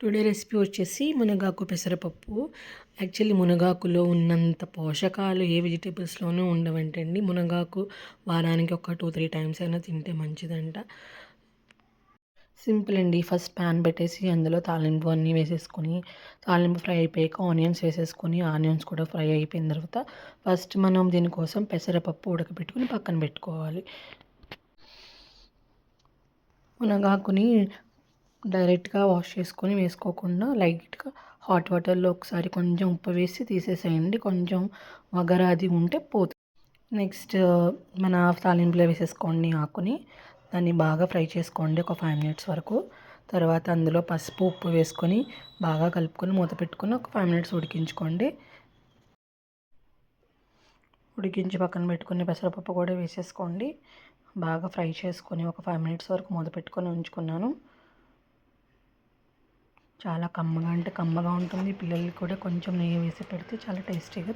Today recipe వచ్చేసి మునగాకు పెసరపప్పు. యాక్చువల్లీ మునగాకులో ఉన్నంత పోషకాలు ఏ వెజిటేబుల్స్‌లోనూ ఉండవంటండి. మునగాకు వారానికి ఒక 2, 3 టైమ్స్ అయినా తింటే మంచిదంట. సింపుల్ అండి. ఫస్ట్ పాన్ పెట్టేసి అందులో తాలింపు అన్నీ వేసేసుకొని, తాలింపు ఫ్రై అయిపోయాక ఆనియన్స్ వేసేసుకొని, ఆనియన్స్ కూడా ఫ్రై అయిపోయిన తర్వాత ఫస్ట్ మనం దీనికోసం పెసరపప్పు ఉడకబెట్టుకొని పక్కన పెట్టుకోవాలి. మునగాకుని డైరెక్ట్‌గా వాష్ చేసుకొని వేసుకోకుండా లైట్‌గా హాట్ వాటర్‌లో ఒకసారి కొంచెం ఉప్పు వేసి తీసేసేయండి. కొంచెం వగరు అది ఉంటే పోతుంది. నెక్స్ట్ మన తాలింపులో వేసేసుకోండి ఆకుని. దాన్ని బాగా ఫ్రై చేసుకోండి ఒక 5 మినిట్స్ వరకు. తర్వాత అందులో పసుపు, ఉప్పు వేసుకొని బాగా కలుపుకొని మూత పెట్టుకొని ఒక 5 మినిట్స్ ఉడికించుకోండి. ఉడికించి పక్కన పెట్టుకుని పెసరపప్పు కూడా వేసేసుకోండి. బాగా ఫ్రై చేసుకొని ఒక 5 మినిట్స్ వరకు మూత పెట్టుకొని ఉంచుకున్నాను. చాలా కమ్మగా అంటే కమ్మగా ఉంటుంది. పిల్లలకి కూడా కొంచెం నెయ్యి వేసి పెడితే చాలా టేస్టీగా